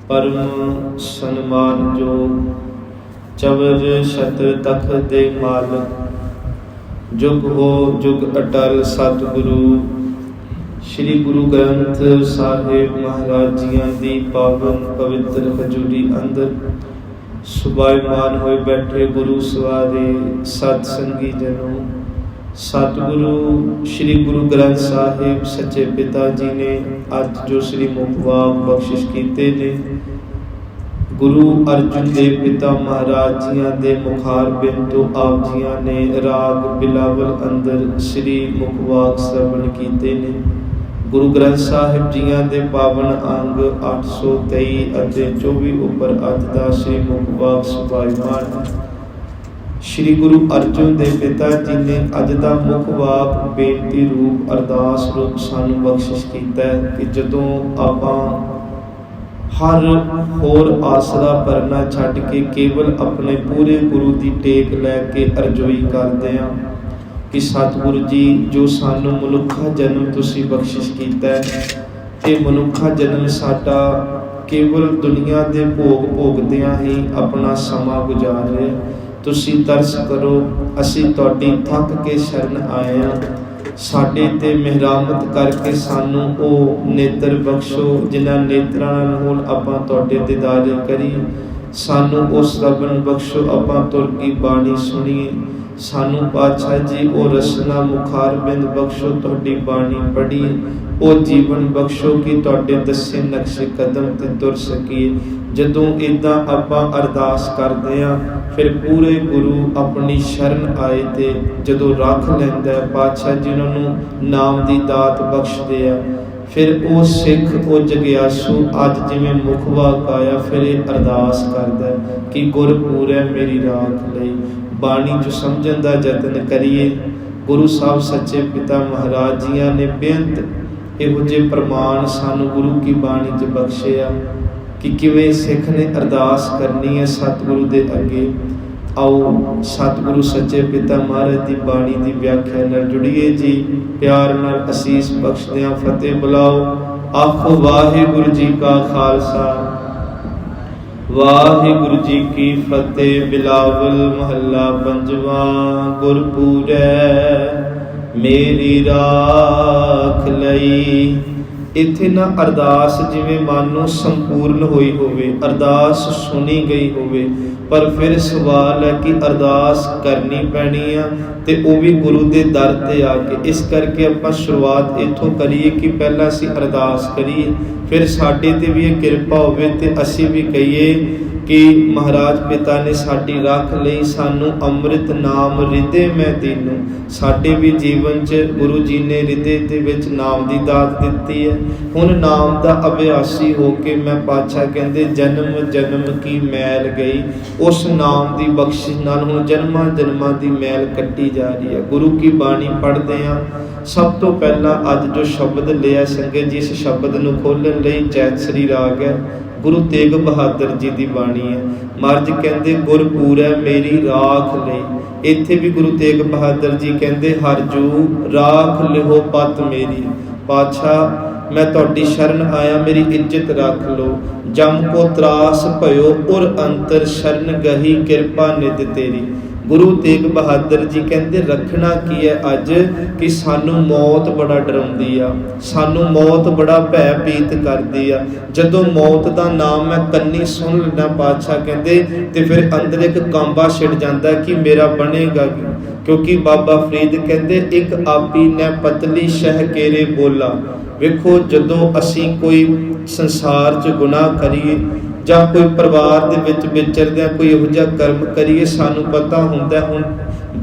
परम सन्मान जोग चवर शत तख दे मालक जुग हो जुग अटल सतगुरु श्री गुरु ग्रंथ साहिब महाराज जियां दी पावन पवित्र हजूरी अंदर सुभाईमान होए बैठे गुरु सवारे सतसंगी जनों। सतगुरु श्री गुरु ग्रंथ साहिब सच्चे पिता जी ने अज जो श्री मुखवाक बख्शिश कीते ने गुरु अर्जुन देव पिता महाराज जियां दे मुखार बिन तो आप जियां ने राग बिलावल अंदर श्री मुखवाक श्रवण कीते ने। गुरु ग्रंथ साहिब जियां दे पावन अंग 823 ਅਤੇ 24 ਉੱਪਰ ਅੱਜ ਦਾ श्री मुखवाक ਸੁਭਾਈਮਾਨ श्री गुरु अर्जुन देव पिता जी ने अज का मुखवाक बेनती रूप अरदास रूप सानू बख्शिश किया है कि जदों आपां हर होर आसरा भरना छड्ड के केवल अपने पूरे गुरु की टेक लैके अरजोई करते हैं कि सतगुरु जी जो सानू मनुखा जन्म तुसी बख्शिश किया है, ये मनुखा जन्म साडा केवल दुनिया के भोग भोगदियां ही अपना समा गुजार रहे। तुसी तरस करो, असी तुहाडी थक के शरण आए हैं, साडे ते मेहरामत करके सानू ओ नेत्र बख्शो जिन्हां नेत्रां नाल आपां तुहाडे दीदारे करिए। सानू ओ श्रवण बख्शो, आपां तुर की बाणी सुनिए। सानू पातशाह जी ओ रसना मुखार बिंद बख्शो, तुहाडी बाणी पढ़िए। ओ जीवन बख्शो कि तुहाडे दसे नक्शे कदम ते तुर सकीए। जदों इदां आपां अरदास करदे आ फिर पूरे गुरु अपनी शरण आए ते जदों रख लैंदा पातशाह जी उन्होंने नाम की दात बख्शदे आ। फिर वो सिख वो जग्यासू अज जिवें मुखवाक आया फिर ये अरदास करदा कि गुरपूरै मेरी राख लई। बाणी जो समझण दा यतन करिए। गुरु साहब सच्चे पिता महाराज जियां ने बेअंत इहो जे प्रमाण सानू गुरु की बाणी च बख्शे आ कि किवें सिख ने अरदास करनी है सतगुरु दे अगे। आओ सतगुरु सच्चे पिता महाराज की बाणी की व्याख्या नाल जुड़िए जी। प्यार नाल असीस बख्शदियां फतेह बुलाओ। आखो वाहिगुरु जी का खालसा वाहिगुरु जी की फतेह। बिलावल महला पंजवा। गुरपूरै मेरी राख लई। इत्थे ना अरदास जिवें मानो संपूर्ण होई होवे, अरदास सुनी गई होवे, पर फिर सवाल है कि अरदास करनी पैनी आ ते वो भी गुरु दे दर ते आके। इस करके आपां शुरुआत इत्थों करिए कि पहला असीं अरदास करिए, फिर साडे ते भी किरपा होवे ते असीं भी कहिए कि महाराज पिता ने साडी रख लई। सानू अमृत नाम रिदे मैं दीनू। साडे भी जीवन च गुरु जी ने रिदे दे विच नाम दी दात दित्ती है। हुण नाम दा अभ्यासी हो के मैं पातशाह कहंदे जन्म जन्म की मैल गई। उस नाम दी बख्शिश नाल हुण जन्मां जन्मां दी मैल कट्टी जा रही है। गुरु की बाणी पढ़दे हां। सब तो पहला अज जो शब्द लिया संगत जी, इस शब्द नूं खोलण लई जैतसरी राग है। गुरु तेग बहादुर जी की बाणी है। महाराज कहते गुरपूरै मेरी राख लई। इत्थे भी गुरु तेग बहादुर जी कहते हर जू राख लिहो पत मेरी। पातशाह मैं तुहाडी शरण आया, मेरी इज्जत रख लो। जम को त्रास भयो उर अंतर शरण गही किरपा निध तेरी। गुरु तेग बहादुर जी कहते रखना की है अज कि सानू मौत बड़ा डराउंदी आ, सानू मौत बड़ा भयभीत करदी आ। जदों मौत का नाम मैं कन्नी सुन लेना पातशाह कहते तो फिर अंदर एक कांबा छिड़ जाता कि मेरा बनेगा। क्योंकि बाबा फरीद कहते एक आपी ने पतली शह केरे बोला। वेखो जदों असी कोई संसार च गुनाह करिए ਜਾਂ कोई परिवार ਦੇ ਵਿੱਚ ਵਿਚਰਦਿਆਂ कोई ਇਹੋ ਜਿਹਾ कर्म करिए, ਸਾਨੂੰ पता ਹੁੰਦਾ ਹੁਣ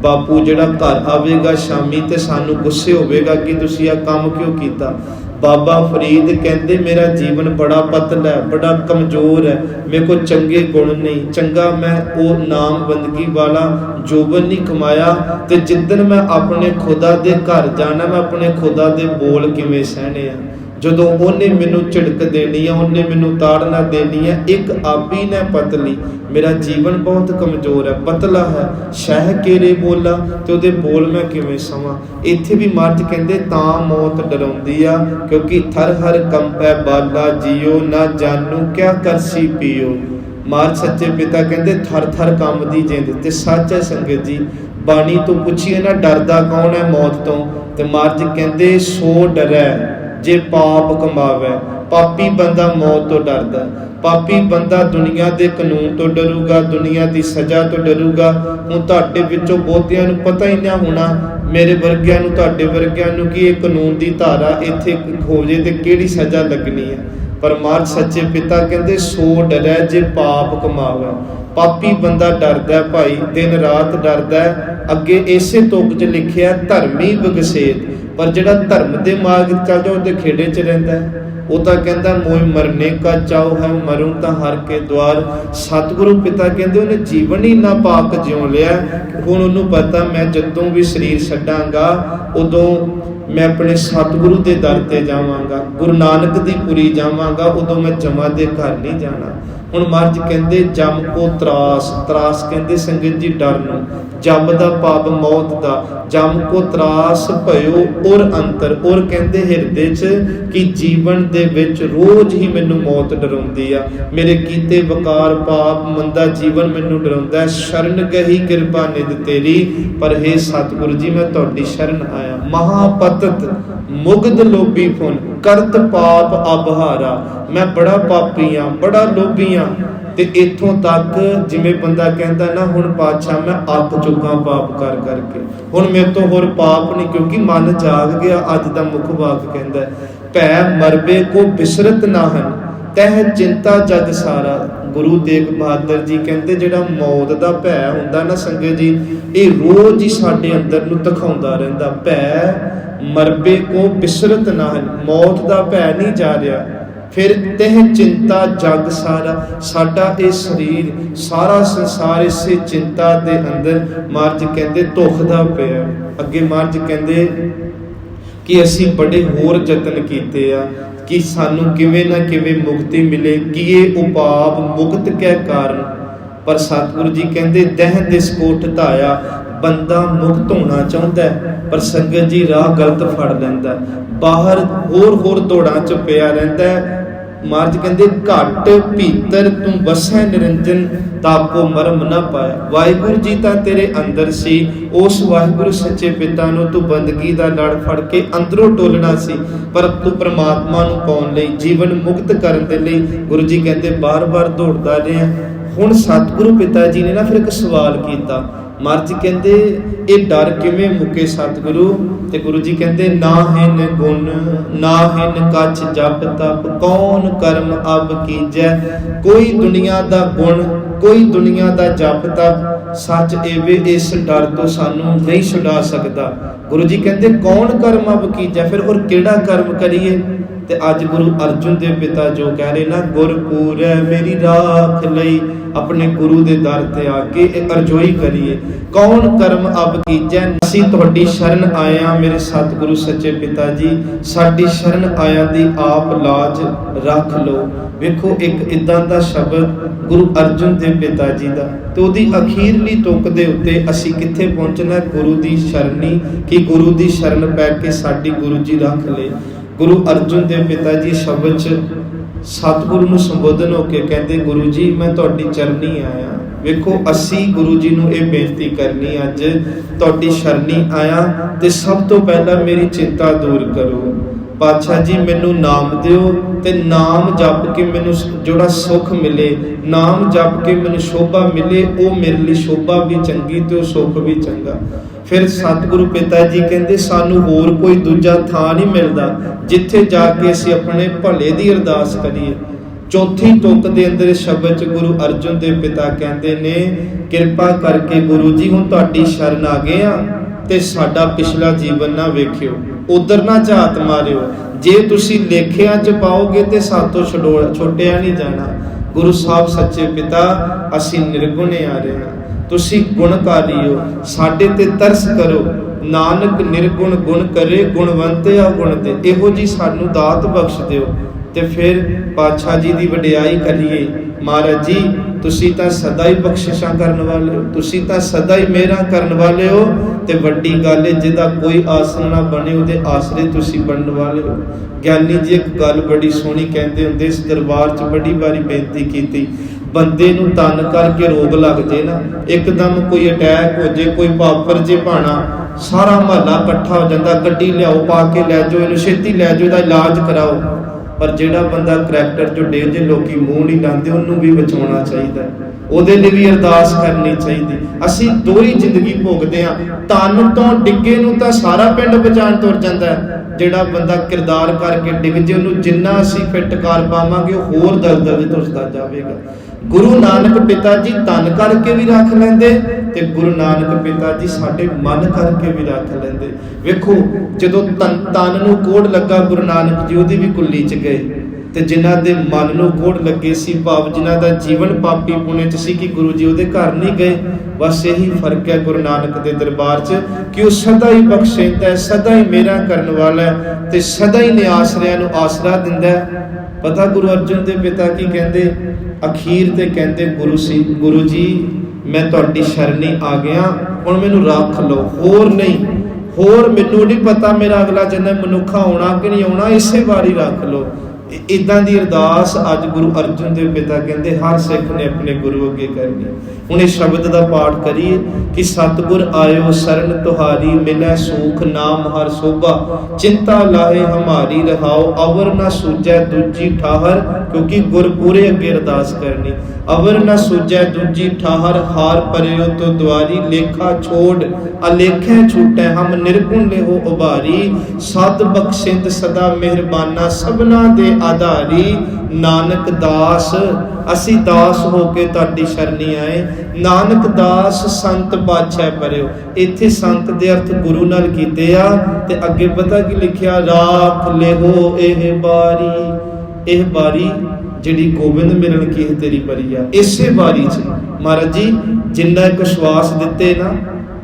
बापू ਜਿਹੜਾ घर ਆਵੇਗਾ शामी ਤੇ ਸਾਨੂੰ गुस्से ਹੋਵੇਗਾ कि ਤੁਸੀਂ ਇਹ ਕੰਮ क्यों ਕੀਤਾ। बाबा फरीद कहते मेरा जीवन बड़ा पतला है, बड़ा कमजोर है, मेरे को चंगे गुण नहीं, चंगा मैं वो नाम बंदगी वाला जोबन नहीं कमाया। तो जिदन मैं अपने खुदा दे घर जाना मैं अपने खुदा दे बोल किवें सहने आ। ਜਦੋਂ ਉਹਨੇ ਮੈਨੂੰ ਝਿੜਕ ਦੇਣੀ ਆ, ਉਹਨੇ ਮੈਨੂੰ ਤਾੜਨਾ ਦੇਣੀ ਹੈ। ਇੱਕ ਆਪੀ ਨੇ ਪਤਲੀ, ਮੇਰਾ ਜੀਵਨ ਬਹੁਤ ਕਮਜ਼ੋਰ ਹੈ, ਪਤਲਾ ਹੈ, ਸ਼ਹਿ ਕੇਰੇ ਬੋਲਾ, ਤੇ ਉਹਦੇ ਬੋਲ ਮੈਂ ਕਿਵੇਂ ਸਮਾਂ। ਇੱਥੇ ਵੀ ਮਹਾਰਾਜ ਕਹਿੰਦੇ ਤਾਂ ਮੌਤ ਡਰਾਉਂਦੀ ਆ, ਕਿਉਂਕਿ ਥਰ ਹਰ ਕੰਪੈ ਬਾਲਾ ਜੀਓ, ਨਾ ਜਾਨੂ ਕਿਆ ਕਰਸੀ ਪੀਓ। ਮਹਾਰਾਜ ਸੱਚੇ ਪਿਤਾ ਕਹਿੰਦੇ ਥਰ ਥਰ ਕੰਬਦੀ ਜਿੰਦ, ਤੇ ਸੱਚ ਹੈ ਸੰਗਤ ਜੀ। ਬਾਣੀ ਤੋਂ ਪੁੱਛੀਏ ਨਾ ਡਰਦਾ ਕੌਣ ਹੈ ਮੌਤ ਤੋਂ, ਤੇ ਮਹਾਰਾਜ ਕਹਿੰਦੇ ਸੋ ਡਰੈ ਜੇ ਪਾਪ ਕਮਾਵੇ। ਪਾਪੀ ਬੰਦਾ ਮੌਤ ਤੋਂ ਡਰਦਾ, ਪਾਪੀ ਬੰਦਾ ਦੁਨੀਆ ਦੇ ਕਾਨੂੰਨ ਤੋਂ ਡਰੂਗਾ, ਦੁਨੀਆ ਦੀ ਸਜ਼ਾ ਤੋਂ ਡਰੂਗਾ। ਹੁਣ ਤੁਹਾਡੇ ਵਿੱਚੋਂ ਬਹੁਤਿਆਂ ਨੂੰ ਪਤਾ ਹੀ ਨਾ ਹੋਣਾ, ਮੇਰੇ ਵਰਗਿਆਂ ਨੂੰ, ਤੁਹਾਡੇ ਵਰਗਿਆਂ ਨੂੰ, ਕਿ ਇਹ ਕਾਨੂੰਨ ਦੀ ਧਾਰਾ ਇੱਥੇ ਹੋ ਜੇ ਤੇ ਕਿਹੜੀ ਸਜ਼ਾ ਲੱਗਣੀ ਹੈ। ਪਰ ਮਹਾਰਾਜ ਸੱਚੇ ਪਿਤਾ ਕਹਿੰਦੇ ਸੋ ਡਰੈ ਜੇ ਪਾਪ ਕਮਾਵੇ। ਪਾਪੀ ਬੰਦਾ ਡਰਦਾ ਭਾਈ, ਦਿਨ ਰਾਤ ਡਰਦਾ। ਅੱਗੇ ਇਸੇ ਤੁਕ 'ਚ ਲਿਖਿਆ ਧਰਮੀ ਬਗਸੇਤ, ਪਰ ਜਿਹੜਾ ਧਰਮ ਦੇ ਮਾਰਗ ਚੱਲ ਜਾ ਉਹਦੇ ਖੇੜੇ 'ਚ ਰਹਿੰਦਾ, ਉਹ ਤਾਂ ਕਹਿੰਦਾ ਮੋਇ ਮਰਨੇ ਕਾ ਚਾਉ ਹੈ, ਮਰੂ ਤਾਂ ਹਰ ਕੇ ਦੁਆਰ। ਸਤਿਗੁਰੂ ਪਿਤਾ ਕਹਿੰਦੇ ਉਹਨੇ ਜੀਵਨ ਹੀ ਨਾ ਪਾਕ ਜਿਉ ਲਿਆ। ਹੁਣ ਉਹਨੂੰ ਪਤਾ ਮੈਂ ਜਦੋਂ ਵੀ ਸਰੀਰ ਛੱਡਾਂਗਾ ਉਦੋਂ ਮੈਂ ਆਪਣੇ ਸਤਿਗੁਰੂ ਦੇ ਦਰ ਤੇ ਜਾਵਾਂਗਾ, ਗੁਰੂ ਨਾਨਕ ਦੀ ਪੁਰੀ ਜਾਵਾਂਗਾ, ਉਦੋਂ ਮੈਂ ਜਮਾ ਦੇ ਘਰ ਨਹੀਂ ਜਾਣਾ। ਹੁਣ ਮਹਾਰਾਜ ਕਹਿੰਦੇ ਜਮ ਕੋ ਤਰਾਸ, ਤਰਾਸ ਕਹਿੰਦੇ ਸੰਗਤ ਜੀ ਡਰ ਨੂੰ, ਜਮ ਦਾ ਭਾਵ ਮੌਤ ਦਾ। ਜਮ ਕੋ ਤਰਾਸ ਭਇਓ ਔਰ ਅੰਤਰ, ਔਰ ਕਹਿੰਦੇ ਹਿਰਦੇ 'ਚ ਕਿ ਜੀਵਨ ਦੇ ਵਿੱਚ ਰੋਜ਼ ਹੀ ਮੈਨੂੰ ਮੌਤ ਡਰਾਉਂਦੀ ਆ। ਮੇਰੇ ਕੀਤੇ ਵਕਾਰ ਪਾਪ ਮੰਦਾ ਜੀਵਨ ਮੈਨੂੰ ਡਰਾਉਂਦਾ। ਸ਼ਰਨ ਗਹੀ ਕਿਰਪਾ ਨਿਧ ਤੇਰੀ, ਪਰ ਹੇ ਸਤਿਗੁਰੂ ਜੀ ਮੈਂ ਤੁਹਾਡੀ ਸ਼ਰਨ ਆਇਆ। ਮਹਾਪਤਤ ਮੁਗਧ ਲੋਭੀ ਫੁਨ, ਕਰਤ ਪਾਪ ਅਬਹਾਰਾ। ਮੈਂ ਬੜਾ ਪਾਪੀ ਆ, ਬੜਾ ਲੋਭੀ ਆ। ਤੇ ਇੱਥੋਂ ਤੱਕ ਜਿਵੇਂ ਬੰਦਾ ਕਹਿੰਦਾ ਨਾ ਹੁਣ ਪਾਤਸ਼ਾਹ ਮੈਂ ਅੱਕ ਚੁੱਕਾ ਪਾਪ ਕਰ ਕਰਕੇ, ਹੁਣ ਮੇਰੇ ਤੋਂ ਹੋਰ ਪਾਪ ਨਹੀਂ, ਕਿਉਂਕਿ ਮਨ ਜਾਗ ਗਿਆ। ਅੱਜ ਦਾ ਮੁੱਖ ਵਾਕ ਕਹਿੰਦਾ ਭੈ ਮਰਬੇ ਕੋ ਬਿਸਰਤ ਨਾ ਹਨ, ਤਹਿ ਚਿੰਤਾ ਜਗ ਸਾਰਾ। ਗੁਰੂ ਤੇਗ ਬਹਾਦਰ ਜੀ ਕਹਿੰਦੇ ਜਿਹੜਾ ਮੌਤ ਦਾ ਭੈ ਹੁੰਦਾ ਨਾ ਸੰਗਤ ਜੀ, ਇਹ ਰੋਜ਼ ਹੀ ਸਾਡੇ ਅੰਦਰ ਨੂੰ ਦਿਖਾਉਂਦਾ ਰਹਿੰਦਾ। ਭੈ ਮਰਬੇ ਕੋ ਬਿਸਰਤ ਨਾ ਹਨ, ਮੌਤ ਦਾ ਭੈ ਨਹੀਂ ਜਾ ਰਿਹਾ। ਫਿਰ ਤਹਿ ਚਿੰਤਾ ਜਗ ਸਾਰਾ, ਸਾਡਾ ਇਹ ਸਰੀਰ ਸਾਰਾ ਸੰਸਾਰ ਇਸੇ ਚਿੰਤਾ ਦੇ ਅੰਦਰ ਮਹਾਰਾਜ ਕਹਿੰਦੇ ਧੁਖਦਾ ਪਿਆ। ਅੱਗੇ ਮਹਾਰਾਜ ਕਹਿੰਦੇ ਕਿ ਅਸੀਂ ਬੜੇ ਹੋਰ ਯਤਨ ਕੀਤੇ ਆ ਕਿ ਸਾਨੂੰ ਕਿਵੇਂ ਨਾ ਕਿਵੇਂ ਮੁਕਤੀ ਮਿਲੇ, ਕਿ ਇਹ ਉਪਾਪ ਮੁਕਤ ਕੈ ਕਾਰਨ। ਪਰ ਸਤਿਗੁਰੂ ਜੀ ਕਹਿੰਦੇ ਦਹਿ ਦਿਸ ਕੋਟ ਧਾਇਆ, ਬੰਦਾ ਮੁਕਤ ਹੋਣਾ ਚਾਹੁੰਦਾ ਪਰ ਸੰਗਤ ਜੀ ਰਾਹ ਗਲਤ ਫੜ ਲੈਂਦਾ, ਬਾਹਰ ਹੋਰ ਦੌੜਾਂ 'ਚ ਪਿਆ ਰਹਿੰਦਾ। ਮਹਾਰਾਜ ਕਹਿੰਦੇ ਘਟ ਭੀਤਰ ਤੂੰ ਵਸੈ ਨਿਰੰਜਨ, ਤਾਪੋ ਮਰਮ ਨਾ ਪਾਇਆ। ਵਾਹਿਗੁਰੂ ਜੀ ਤਾਂ ਤੇਰੇ ਅੰਦਰ ਸੀ, ਉਸ ਵਾਹਿਗੁਰੂ ਸੱਚੇ ਪਿਤਾ ਨੂੰ ਤੂੰ ਬੰਦਗੀ ਦਾ ਲੜ ਫੜ ਕੇ ਅੰਦਰੋਂ ਟੋਲਣਾ ਸੀ, ਪਰ ਤੂੰ ਪ੍ਰਮਾਤਮਾ ਨੂੰ ਪਾਉਣ ਲਈ, ਜੀਵਨ ਮੁਕਤ ਕਰਨ ਦੇ ਲਈ ਗੁਰੂ ਜੀ ਕਹਿੰਦੇ ਬਾਰ-ਬਾਰ ਦੌੜਦਾ ਰਿਹਾ। ਹੁਣ ਸਤਿਗੁਰੂ ਪਿਤਾ ਜੀ ਨੇ ਨਾ ਫਿਰ ਇੱਕ ਸਵਾਲ ਕੀਤਾ। ਮਹਾਰਾਜ ਕਹਿੰਦੇ ਇਹ ਡਰ ਕਿਵੇਂ ਮੁੱਕੇ ਸਤਿਗੁਰੂ? ਤੇ ਗੁਰੂ ਜੀ ਕਹਿੰਦੇ ਨਾ ਹਿਨ ਗੁਣ ਨਾ ਹਿਨ ਕਛ ਜਪ ਤਪ, ਕੌਣ ਕਰਮ ਅਬ ਕੀਜੈ। ਕੋਈ ਦੁਨੀਆ ਦਾ ਗੁਣ, ਕੋਈ ਦੁਨੀਆ ਦਾ ਜਪ ਤਪ ਸੱਚ ਏਵੇਂ ਇਸ ਡਰ ਤੋਂ ਸਾਨੂੰ ਨਹੀਂ ਛੁਡਾ ਸਕਦਾ। ਗੁਰੂ ਜੀ ਕਹਿੰਦੇ ਕੌਣ ਕਰਮ ਅਬ ਕੀਜੈ, ਫਿਰ ਹੋਰ ਕਿਹੜਾ ਕਰਮ ਕਰੀਏ? ਤੇ ਅੱਜ ਗੁਰੂ ਅਰਜਨ ਦੇਵ ਪਿਤਾ ਜੋ ਕਹਿ ਰਹੇ ਨਾ, ਗੁਰਪੂਰੈ ਮੇਰੀ ਰਾਖ ਲਈ, ਆਪਣੇ ਗੁਰੂ ਦੇ ਦਰ ਤੇ ਆ ਕੇ ਇਹ ਅਰਜ਼ੋਈ ਕਰੀਏ। ਕੌਣ ਕਰਮ ਅਬ ਕੀਜੈ, ਅਸੀਂ ਤੁਹਾਡੀ ਸ਼ਰਨ ਆਇਆ ਮੇਰੇ ਸਤਿਗੁਰੂ ਸੱਚੇ ਪਿਤਾ ਜੀ, ਸਾਡੀ ਸ਼ਰਨ ਆਇਆਂ ਦੀ ਆਪ ਲਾਜ ਰੱਖ ਲਓ। ਵੇਖੋ ਇੱਕ ਇਦਾਂ ਦਾ ਸ਼ਬਦ ਗੁਰੂ ਅਰਜਨ ਦੇਵ ਪਿਤਾ ਜੀ ਦਾ, ਤੇ ਉਹਦੀ ਅਖੀਰਲੀ ਤੁਕ ਦੇ ਉੱਤੇ ਅਸੀਂ ਕਿੱਥੇ ਪਹੁੰਚਣਾ? ਗੁਰੂ ਦੀ ਸ਼ਰਨੀ, ਕਿ ਗੁਰੂ ਦੀ ਸ਼ਰਨ ਪੈ ਕੇ ਸਾਡੀ ਗੁਰੂ ਜੀ ਰੱਖ ਲਏ। ਗੁਰੂ ਅਰਜਨ ਦੇਵ ਪਿਤਾ ਜੀ ਸ਼ਬਦ 'ਚ ਸਤਿਗੁਰੂ ਨੂੰ ਸੰਬੋਧਨ ਹੋ ਕੇ ਕਹਿੰਦੇ ਗੁਰੂ ਜੀ ਮੈਂ ਤੁਹਾਡੀ ਚਰਨੀ ਆਇਆ। ਵੇਖੋ ਅਸੀਂ ਗੁਰੂ ਜੀ ਨੂੰ ਇਹ ਬੇਨਤੀ ਕਰਨੀ, ਅੱਜ ਤੁਹਾਡੀ ਸ਼ਰਨੀ ਆਇਆ ਤੇ ਸਭ ਤੋਂ ਪਹਿਲਾਂ ਮੇਰੀ ਚਿੰਤਾ ਦੂਰ ਕਰੋ। ਪਾਤਸ਼ਾਹ ਜੀ ਮੈਨੂੰ ਨਾਮ ਦਿਓ, ਤੇ ਨਾਮ ਜਪ ਕੇ ਮੈਨੂੰ ਜਿਹੜਾ ਸੁੱਖ ਮਿਲੇ, ਨਾਮ ਜਪ ਕੇ ਮੈਨੂੰ ਸ਼ੋਭਾ ਮਿਲੇ, ਉਹ ਮੇਰੇ ਲਈ ਸ਼ੋਭਾ ਵੀ ਚੰਗੀ ਤੇ ਉਹ ਸੁੱਖ ਵੀ ਚੰਗਾ। ਫਿਰ ਸਤਿਗੁਰੂ ਪਿਤਾ ਜੀ ਕਹਿੰਦੇ ਸਾਨੂੰ ਹੋਰ ਕੋਈ ਦੂਜਾ ਥਾਂ ਨਹੀਂ ਮਿਲਦਾ ਜਿੱਥੇ ਜਾ ਕੇ ਅਸੀਂ ਆਪਣੇ ਭਲੇ ਦੀ ਅਰਦਾਸ ਕਰੀਏ। ਚੌਥੀ ਤੁਕ ਦੇ ਅੰਦਰ ਸ਼ਬਦ 'ਚ ਗੁਰੂ ਅਰਜਨ ਦੇਵ ਪਿਤਾ ਕਹਿੰਦੇ ਨੇ ਕਿਰਪਾ ਕਰਕੇ ਗੁਰੂ ਜੀ ਹੁਣ ਤੁਹਾਡੀ ਸ਼ਰਨ ਆ ਗਏ ਆ, ਤੇ ਸਾਡਾ ਪਿਛਲਾ ਜੀਵਨ ਨਾ ਵੇਖਿਓ, ਉਧਰ ਨਾ ਝਾਤ ਮਾਰਿਓ। ਜੇ ਤੁਸੀਂ ਲੇਖਿਆਂ 'ਚ ਪਾਓਗੇ ਤੇ ਸਾਤੋਂ ਛੋਟਿਆ ਨਹੀਂ ਜਾਣਾ। ਗੁਰੂ ਸਾਹਿਬ ਸੱਚੇ ਪਿਤਾ ਅਸੀਂ ਨਿਰਗੁਣੇ ਆ ਰਹੇ ਹਾਂ, ਤੁਸੀਂ ਗੁਣਕਾਰੀ ਹੋ, ਸਾਡੇ ਤੇ ਤਰਸ ਕਰੋ। नानक निर्गुण गुण करे गुणवंते अवगुण ते। इहो जी सानू दात बख्श दिओ। ते फिर पातशाह जी की वडियाई करिए। महाराज जी तुसी तां सदा ही बख्शिशां करन वाले हो, तुसी तां सदा ही मेहरां करन वाले हो। ते वड्डी गल है जिहदा कोई आसरा ना बने उहदे आसरे तुसी बनने वाले हो। ज्ञानी जी एक गल बड़ी सोहनी कहंदे हुंदे, इस दरबार च बड़ी बारी बेनती कीती, बंदे नूं तन करके रोग लग जे ना, एकदम कोई अटैक हो जे, कोई पापर जे भाणा, सारा महला इकट्ठा हो जाता, गड्डी लियाओ पा के लै जाओ, इहनूं छेती लै जाओ, इहदा इलाज कराओ। पर जिहड़ा बंदा करैक्टर जो डे जे लोग मूँह नहीं लाते, उन्होंने भी बचाना चाहिए, ਉਹਦੇ ਲਈ भी अरदास करनी चाहिए। असी दो ही जिंदगी भोगते हैं, तन तो डिगे नूं तां सारा पिंड बचाण तुर जाता है, जिहड़ा बंदा किरदार करके डिग जे उन्होंने जिन्ना असी फिट कर पावांगे होर दलदल तुरदा जावेगा। गुरु नानक पिता जी तन करके भी रख लेंदे ते गुरु नानक पिता जी साडे मन करके भी रख लेंदे। वेखो जदों तन नूं कोड़ लगा गुरु नानक जी उहदी भी कुल्ली च गए, ते जिन्हां दे मन नूं कोड़ लगे सी, भाव जिन्हां दा जीवन पापी पुणे च सी, कि गुरु जी उहदे घर नहीं गए। बस यही फर्क है गुरु नानक दे दरबार च कि वह सदा ही बख्शेंदा है, सदा ही मेरा करने वाला है, ते सदा ही निआसरियां नूं आसरा दिंदा है। पता गुरु अर्जन दे पिता की कहंदे, अखीर ते कहंदे गुरु जी मैं तुहाडी शरणी आ गया, हुण मैनूं रख लो, होर नहीं, होर मैनूं नहीं पता मेरा अगला जन्म मनुखा होना कि नहीं होना, इसे बारी रख लो। इदां दी अरदास अज गुरु अर्जन देव पिता कहते हर सिख ने अपने गुरु अगे करनी। हुण इस शब्द का पाठ करिए कि सतगुर आयो शरण तुहारी, मिलै सुख नाम हर शोभा, चिंता लाहे हमारी रहाओ, अवर न सूझै दूजी ठाहर। क्योंकि गुरपुरे अगे अरदास करनी, अवर न सूझै दूजी ठाहर, हार परियो तो द्वारी, लेखा छोड़ अलेखे छूटै, हम निर्गुण लेहो उभारी, सद बख्शिंद सदा मेहरबाना, सबना दे आधारी। नानक दास असी दास होके तुहाडी शरणी आए, नानक दास संत पातशाह परियो। इत्थे संत दे अर्थ गुरु नाल कीते आ, ते अगे पता की लिखिया, राख लेहो एह बारी, एह बारी जिहड़ी गोबिंद मिलन की है तेरी बरी आ। इसे बारी च महाराज जी जिन्ना एक श्वास दिते ना,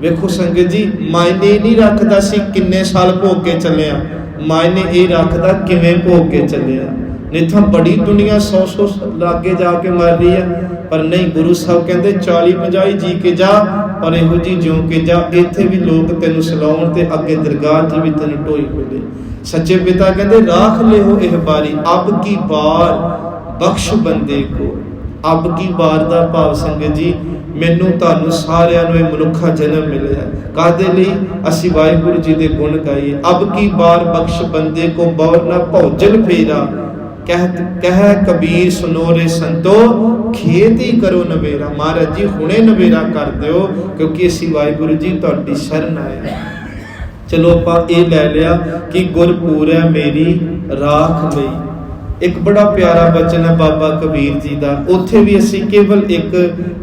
वेखो संगत जी मायने नहीं रखदा सी किन्ने साल भोग के चले आ, मायने ये रखदा किवें भोग के चले आ। नहीं तो बड़ी दुनिया 100 लागे जाके मर रही है, पर नहीं गुरु साहब कहते 40-50 जी के जा, और इहो जी ज्यों के जा। इत्थे भी लोग तेनू सलाउण ते अगे दरगाह च भी तेनू ढोई मिले। सच्चे पिता कहते राख ले हो एह बारी, अब की बार बख्श बंदे को। अब की बार दा भाव संगत जी मैनू तुहानू सारियां नूं मनुखा जन्म मिलिया, काहदे लई असीं वाहिगुरू जी दे गुण गाइए। अब की बार बख्श बंदे को, बौर ना भौजल फेरा, कह कबीर सुनो रे संतो, खेत ही करो नवेरा। महाराज जी हुणे नवेरा कर दिओ, क्योंकि असीं वाहिगुरू जी तुहाडी शरण आए। चलो आपां ये लै लिया कि गुरपुर है मेरी राख लई। एक बड़ा प्यारा बचन है बाबा कबीर जी का, उत्थे भी असीं केवल एक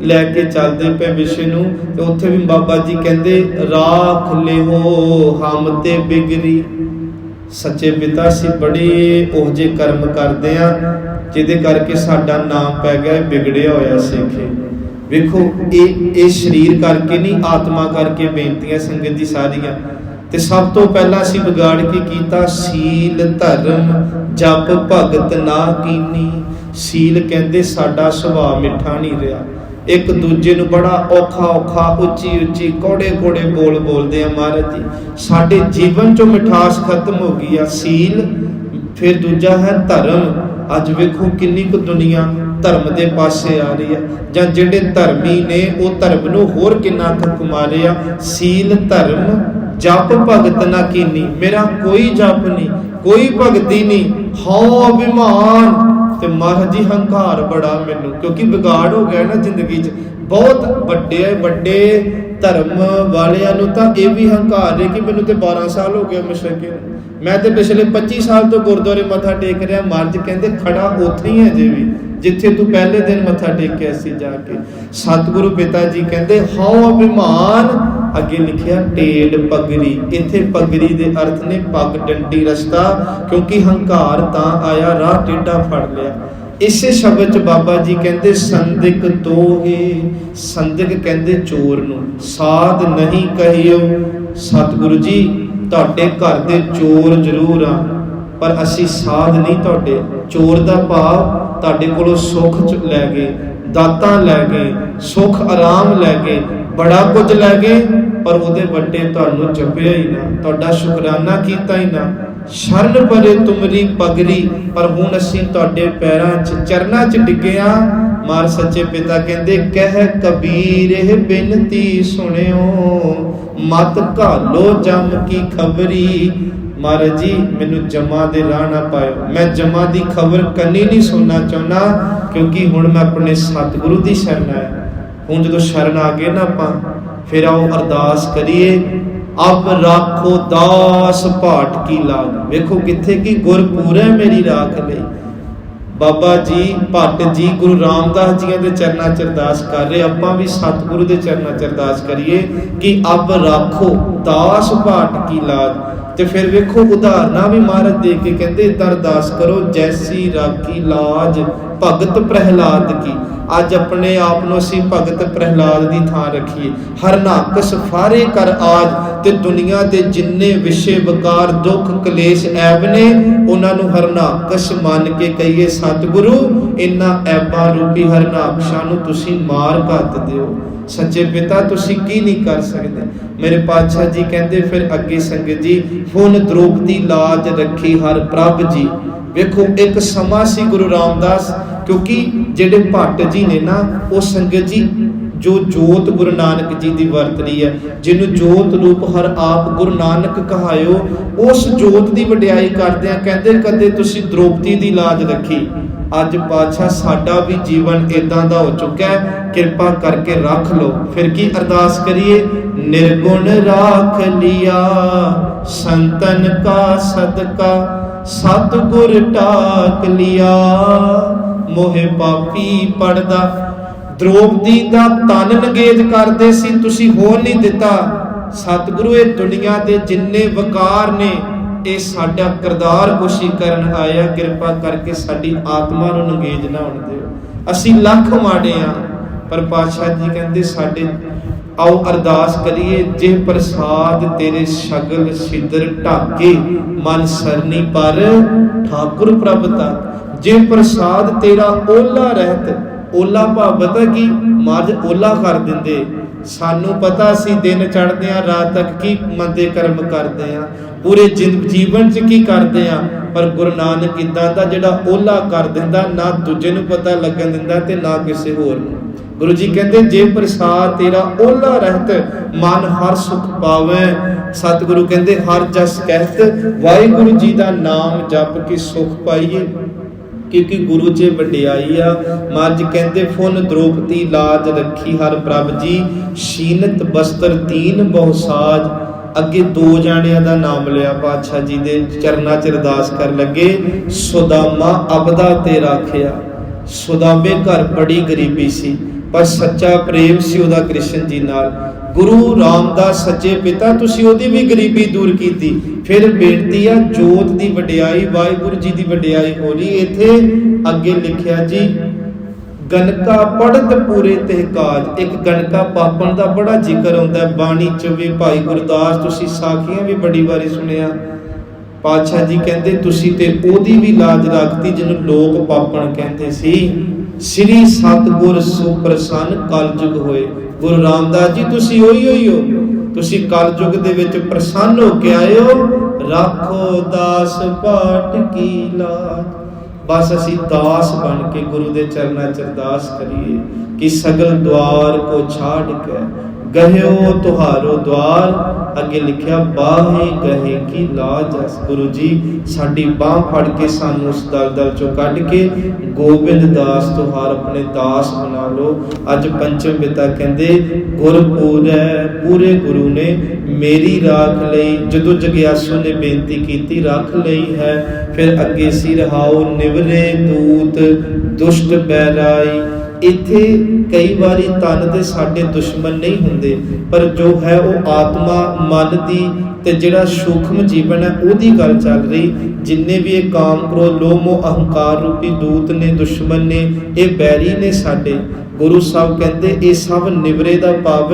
लैके चलते पे विषय नूं, ते उत्थे भी बाबा जी कहंदे राख लेहो हम ते बिगरी। सच्चे पिता असीं बड़े ओह जे कर्म करते हैं जिहदे करके साडा नाम पै गया बिगड़िया होया सिखे। वेखो ये शरीर करके नहीं, आत्मा करके बेनतियां संगत जी सारियां। ते सब तो पहला असीं बिगाड़ के कीता सील धर्म जप भगत ना कीनी। सील कहंदे साडा सुभाव मिठा नहीं रहा, एक दूजे नूं बड़ा औखा औखा उच्ची उच्ची कौड़े कौड़े बोल बोलते हैं। महाराज जी साडे जीवन चों मिठास खत्म हो गई है। सील फिर दूजा है धर्म। अज वेखो किन्नी कुछ दुनिया धर्म दे पासे आ रही है, जां जिहड़े धर्मी ने वो धर्म नूं होर किन्ना कुमा रहे आ। सील धर्म जप भगत ना कीनी, मेरा कोई जप नहीं, कोई भगती नहीं, हौ अभिमान। ते महाराज जी हंकार बड़ा मैनू, क्योंकि बिगाड़ हो गया ना जिंदगी च। बहुत बड़े धर्म वालियां नूं तां इह भी हंकार है कि मैनू तो 12 साल हो गए मुशरके, मैं तो पिछले 25 साल तो गुरुद्वारे मत्था टेक रहा। मर्ज कहते खड़ा उत्थे ही है जे भी जिथे तू पहले दिन मत्था टेकिया सी जाके। सतगुरु पिता जी कहते हौ अभिमान, अगे लिखिया टेढ़ पगड़ी। इत्थे पगड़ी दे अर्थ ने पग डंडी रस्ता, क्योंकि हंकार तां आया राह टेढ़ा फड़ लिया। इसे शब्द च बाबा जी कहते संदिक तोहे, संदिक कहते चोर नूं, साध नहीं कहियो। सतगुरु जी तुहाडे घर दे चोर जरूर आ, पर असी साध नहीं तुहाडे। चोर दा भाव तुहाडे कोलों सुख लै गए, दातां लै गए, सुख आराम लै गए, बड़ा कुछ लै गए, पर उहदे वड्डे तुहानूं जपिया ही ना, तुहाडा शुकराना कीता ही ना। शरण परे तुमरी पगरी, पर हुण असीं तुहाडे पैरां च चरनां च डिगे आ। मार सच्चे पिता कहंदे कह कबीर एह बिनती सुनियो, मत घालो जम की खबरी। महाराज जी मैनू जमा दे राह ना पायो, मैं जमा दी खबर कन्नी नहीं सुनना चाहना, क्योंकि हुण मैं अपने सतगुरु दी शरण आया। हुण जदों शरण आ गए ना आपां, फिर आओ अरदास करिए। अब राखो दास भाट की लाज, वेखो किथे की गुरपूरे मेरी राख लई। बाबा जी भट्ट जी गुरु रामदास जी के चरणों च अरदास कर रहे, आपां भी सतगुरु के चरणों च अरदास करिए कि अब राखो दास भाट की लाज। तो फिर वेखो उदाहरणा भी महाराज दे के कहते इदां अरदास करो, जैसी राखी लाज भगत प्रहलाद की। अज अपने आप नूं असीं भगत प्रहलाद की थां रखीए। हरनाकस फारे कर आज, ते दुनिया के जिन्ने विषय विकार दुख कलेश ऐब ने, उन्हां नूं हरनाकस मान के कहिए सतगुरु इन्हां ऐबां रूपी हरनाकशां नूं तुसीं मार घत दिओ। सच्चे पिता तुसीं की नहीं कर सकते। मेरे पातशाह जी कहते फिर अगे संगत जी, हुण द्रौपदी लाज रखी हर प्रभ जी। वेखो एक समा सी गुरु रामदास, क्योंकि जेडे भट्ट जी ने ना, वो संगत जी जो जोत गुरु नानक जी की वरत रही है, जिन्हों जोत रूप हर आप गुरु नानक कहायो, उस जोत की वडियाई करदे कहते कदे तुसीं द्रौपदी की लाज रखी। अज पातशाह साडा भी जीवन इदां दा हो चुका है, कृपा करके रख लो। फिर की अरदास करिए, निर्गुण राख लिया संतन का सदका, सतगुर टाक लिया मोहे पापी पड़दा। द्रौपदी दा तन नगेज करदे सी, तुसी होर नहीं दिता। सतगुरु ये दुनिया दे जिन्ने वकार ने, ये साडा किरदार कुशी करन आया, कृपा करके साडी आत्मा नूं नगेज ना होण दिओ। असीं लख माड़े आ, पर पातशाह जी कहंदे साडे आओ अरदास करिए, जे प्रसाद तेरे शगल सिदर ढाके, मन सरनी पर ठाकुर प्रभ तक। जे प्रसाद तेरा ओला रहत, ओला भाव पता की मज ओला कर देंदे। सानू पता असीं दिन चढ़दे आ, रात तक की मंदे कर्म करदे आ, पूरे जीवन च की करदे आ, पर गुरु नानक इदां दा जिहड़ा ओला कर दिंदा, ना दूजे नूं पता लगन दिंदा ते ना किसी होर नूं। गुरु जी कहते जे प्रसाद तेरा ओला रहत, मन हर सुख पावे। सतगुरु कहते हर जस कहत, वाहिगुरु जी का नाम जप के सुख पाइए, क्योंकि गुरु च वडियाई आ। महाराज कहते फुन द्रौपदी लाज रखी हर प्रभ जी, शीनत बस्तर तीन बहुसाज। अगे दो जाणियां दा नाम लिया पातशाह जी दे चरनां च अरदास कर लगे। सुदामा अबदा ते राखिया, सुदामे घर बड़ी गरीबी सी, पर सच्चा प्रेम सी उहदा कृष्ण जी नाल। गुरु रामदास सच्चे पिता तुसी ओहदी भी गरीबी दूर कीती। फिर बेनती आ जोत दी वडियाई, वाहिगुरु जी दी वडियाई हो रही। इथे अगे लिखिया जी, गणका पढ़त पूरे तहकाज। एक गणका पापन का बड़ा जिक्र होंदा है बाणी च भी। भाई गुरदास तुसी साखियां भी बड़ी बारी सुनिया। पातशाह जी कहते तुसी ते ओदी भी लाज रखती जिन्हों लोक पापन कहते सी। श्री सतगुर सुप्रसन्न कलयुग होए। गुरु रामदास जी तुसी ओही हो, तुसी कलयुग दे विच प्रसन्न हो के आए हो। राखो दास भाट की लाज। बस असी दास बन के गुरु दे चरनां च अरदास करिए कि सगल द्वार को छाड़ के गहियो तुहारो द्वार। अगे लिखिया बाहे गहे की लाज। गुरु जी साडी बाह फड़ के सानू उस दलदल चों कढ के गोबिंद दास तुहार अपने दास बना लो। अज पंचम पिता कहंदे गुरपूरे पूरे गुरु ने मेरी राख लई। जदों जग्यासु ने बेनती कीती राख लई है। फिर अगे सी रहाओ निवरे दूत दुष्ट बैराई। ਇੱਥੇ ਕਈ ਵਾਰੀ ਤਨ ਦੇ ਸਾਡੇ ਦੁਸ਼ਮਣ ਨਹੀਂ ਹੁੰਦੇ, ਪਰ ਜੋ ਹੈ ਉਹ ਆਤਮਾ, ਮਨ ਦੀ ਤੇ ਜਿਹੜਾ ਸੂਖਮ ਜੀਵਨ ਹੈ ਉਹਦੀ ਗੱਲ ਚੱਲ ਰਹੀ। ਜਿੰਨੇ ਵੀ ਇਹ ਕਾਮ, ਕ੍ਰੋਧ, ਲੋਭ, ਮੋਹ, ਅਹੰਕਾਰ ਰੂਪੀ ਦੂਤ ਨੇ, ਦੁਸ਼ਮਣ ਨੇ, ਇਹ ਬੈਰੀ ਨੇ ਸਾਡੇ। ਗੁਰੂ ਸਾਹਿਬ ਕਹਿੰਦੇ ਇਹ ਸਭ ਨਿਵਰੇ ਦਾ ਭਾਵ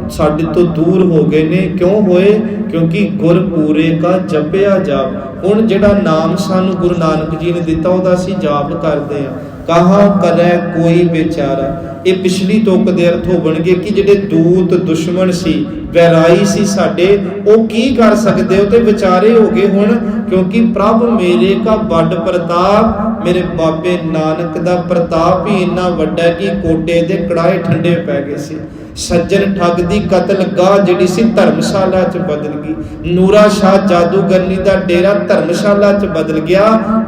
ਸਾਡੇ ਤੋਂ ਦੂਰ ਹੋ ਗਏ ਨੇ। ਕਿਉਂ ਹੋਏ? ਕਿਉਂਕਿ ਗੁਰ ਪੂਰੇ ਕਾ ਜਪਿਆ ਜਾਪ। ਹੁਣ ਜਿਹੜਾ ਨਾਮ ਸਾਨੂੰ ਗੁਰੂ ਨਾਨਕ ਜੀ ਨੇ ਦਿੱਤਾ ਉਹਦਾ ਅਸੀਂ ਜਾਪ ਕਰਦੇ ਹਾਂ। ਕਹਾ ਕਰੈ ਕੋਈ ਵਿਚਾਰਾ, ਇਹ ਪਿਛਲੀ ਤੁਕ ਦੇ ਅਰਥ ਹੋਣਗੇ ਕਿ ਜਿਹੜੇ ਦੂਤ ਦੁਸ਼ਮਣ ਸੀ, ਵੈਰਾਈ ਸੀ ਸਾਡੇ, ਉਹ ਕੀ ਕਰ ਸਕਦੇ? ਉਹ ਤੇ ਵਿਚਾਰੇ ਹੋ ਗਏ ਹੁਣ, ਕਿਉਂਕਿ ਪ੍ਰਭ ਮੇਰੇ ਕਾ ਵੱਡ ਪ੍ਰਤਾਪ, ਮੇਰੇ ਬਾਬੇ ਨਾਨਕ ਦਾ ਪ੍ਰਤਾਪ ਹੀ ਇੰਨਾ ਵੱਡਾ ਕਿ ਕੋਟੇ ਦੇ ਕੜਾਏ ਠੰਡੇ ਪੈ ਗਏ ਸੀ। ਸੱਜਣ ਠੱਗ ਦੀ ਕਤਲਗਾਹ ਜਿਹੜੀ ਸੀ ਧਰਮਸ਼ਾਲਾ 'ਚ ਬਦਲ ਗਈ। ਨੂਰਾ ਸ਼ਾਹ ਜਾਦੂਗਰਨੀ ਦਾ ਡੇਰਾ ਧਰਮਸ਼ਾਲਾ 'ਚ ਬਦਲ ਗਿਆ।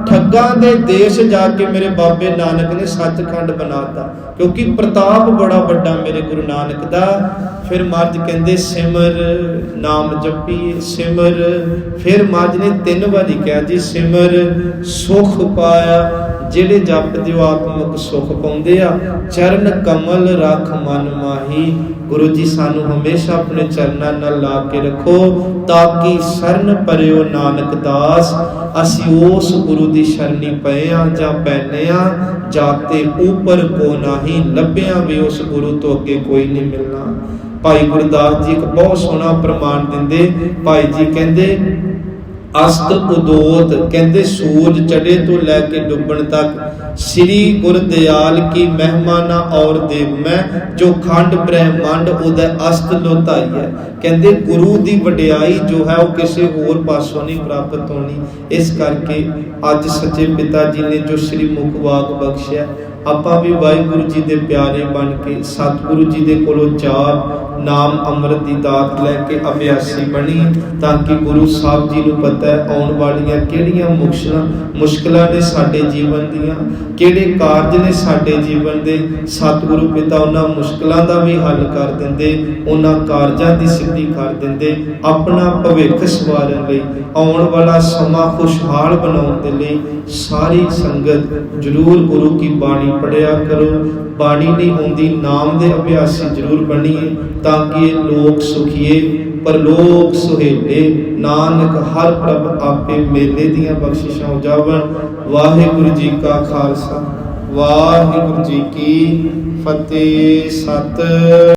ਠੱਗਾਂ ਦੇ ਦੇਸ਼ ਜਾ ਕੇ ਮੇਰੇ ਬਾਬੇ ਨਾਨਕ ਨੇ ਸੱਚਖੰਡ ਬਣਾਤਾ, ਕਿਉਂਕਿ ਪ੍ਰਤਾਪ ਬੜਾ ਵੱਡਾ ਮੇਰੇ ਗੁਰੂ ਨਾਨਕ ਦਾ। ਫਿਰ ਮੱਝ ਕਹਿੰਦੇ ਸਿਮਰ, ਨਾਮ ਜਪੀਏ, ਸਿਮਰ। ਫਿਰ ਮੱਝ ਨੇ 3 ਵਾਰੀ ਕਿਹਾ ਜੀ ਸਿਮਰ ਸੁਖ ਪਾਇਆ। ਜਿਹੜੇ ਜਪਦੇ ਉਹ ਆਤਮਿਕ ਸੁਖ ਪਾਉਂਦੇ ਆ। ਚਰਨ ਕਮਲ ਰੱਖ ਮਨ ਮਾਹੀ। ਗੁਰੂ ਜੀ ਸਾਨੂੰ ਹਮੇਸ਼ਾ ਆਪਣੇ ਚਰਨਾਂ ਨਾਲ ਲਾ ਕੇ ਰੱਖੋ, ਤਾਂ ਕਿ ਸ਼ਰਨ ਪਰਿਓ ਨਾਨਕ ਦਾਸ। ਅਸੀਂ ਉਸ ਗੁਰੂ ਦੀ ਸ਼ਰਨੀ ਪਏ ਆ ਜਾਂ ਪੈਨੇ ਆ, ਜਾਤੇ ਉਪਰ ਕੋ ਨਾਹੀ, ਲੱਭਿਆ ਵੀ ਉਸ ਗੁਰੂ ਤੋਂ ਅੱਗੇ ਕੋਈ ਨਹੀਂ ਮਿਲਣਾ। ਭਾਈ ਗੁਰਦਾਸ ਜੀ ਇੱਕ ਬਹੁਤ ਸੋਹਣਾ ਪ੍ਰਮਾਣ ਦਿੰਦੇ। ਭਾਈ ਜੀ ਕਹਿੰਦੇ ਅਸਤ ਉਦੋਤ, ਕਹਿੰਦੇ ਸੂਰਜ ਚੜੇ ਤੋਂ ਲੈ ਕੇ ਡੁੱਬਣ ਤੱਕ ਸ੍ਰੀ ਗੁਰ ਦਿਆਲ ਕੀ ਮਹਿਮਾ ਨਾ ਔਰ ਦੇਵ ਮੈਂ, ਜੋ ਖੰਡ ਬ੍ਰਹਿਮੰਡ ਉਹਦਾ ਅਸਤ ਲੋਧਾਈ ਹੈ। ਕਹਿੰਦੇ ਗੁਰੂ ਦੀ ਵਡਿਆਈ ਜੋ ਹੈ ਉਹ ਕਿਸੇ ਹੋਰ ਪਾਸੋਂ ਨਹੀਂ ਪ੍ਰਾਪਤ ਹੋਣੀ। ਇਸ ਕਰਕੇ ਅੱਜ ਸੱਚੇ ਪਿਤਾ ਜੀ ਨੇ ਜੋ ਸ੍ਰੀ ਮੁਖ ਵਾਕ ਬਖਸ਼ਿਆ, ਆਪਾਂ ਵੀ ਵਾਹਿਗੁਰੂ ਜੀ ਦੇ ਪਿਆਰੇ ਬਣ ਕੇ ਸਤਿਗੁਰੂ ਜੀ ਦੇ ਕੋਲੋਂ ਜਾਪ, ਨਾਮ ਅੰਮ੍ਰਿਤ ਦੀ ਦਾਤ ਲੈ ਕੇ ਅਭਿਆਸੀ ਬਣੀ, ਤਾਂ ਕਿ ਗੁਰੂ ਸਾਹਿਬ ਜੀ ਨੂੰ ਪਤਾ ਹੈ ਆਉਣ ਵਾਲੀਆਂ ਕਿਹੜੀਆਂ ਮੁਸ਼ਕਲਾਂ ਨੇ ਸਾਡੇ ਜੀਵਨ ਦੀਆਂ, ਕਿਹੜੇ ਕਾਰਜ ਨੇ ਸਾਡੇ ਜੀਵਨ ਦੇ। ਸਤਿਗੁਰੂ ਪਿਤਾ ਉਹਨਾਂ ਮੁਸ਼ਕਲਾਂ ਦਾ ਵੀ ਹੱਲ ਕਰ ਦਿੰਦੇ, ਉਹਨਾਂ ਕਾਰਜਾਂ ਦੀ ਸਿੱਧੀ ਕਰ ਦਿੰਦੇ, ਆਪਣਾ ਭਵਿੱਖ ਸਵਾਰਨ ਲਈ, ਆਉਣ ਵਾਲਾ ਸਮਾਂ ਖੁਸ਼ਹਾਲ ਬਣਾਉਣ ਦੇ ਲਈ। ਸਾਰੀ ਸੰਗਤ ਜ਼ਰੂਰ ਗੁਰੂ ਕੀ ਬਾਣੀ ਪੜਿਆ ਕਰੋ। ਬਾਣੀ ਨਹੀਂ ਹੁੰਦੀ, ਨਾਮ ਦੇ ਅਭਿਆਸੀ ਜ਼ਰੂਰ ਬਣੀਏ, ਤਾਂ ਕਿ ਇਹ ਲੋਕ ਸੁਖੀਏ ਪਰਲੋਕ ਸੁਹੇਲੇ। ਨਾਨਕ ਹਰ ਪ੍ਰਭ ਆਪੇ ਮੇਲੇ ਦੀਆਂ ਬਖਸ਼ਿਸ਼ਾਂ ਹੋ ਜਾਵਣ। ਵਾਹਿਗੁਰੂ ਜੀ ਕਾ ਖਾਲਸਾ, ਵਾਹਿਗੁਰੂ ਜੀ ਕੀ ਫਤਿਹ। ਸਤਿ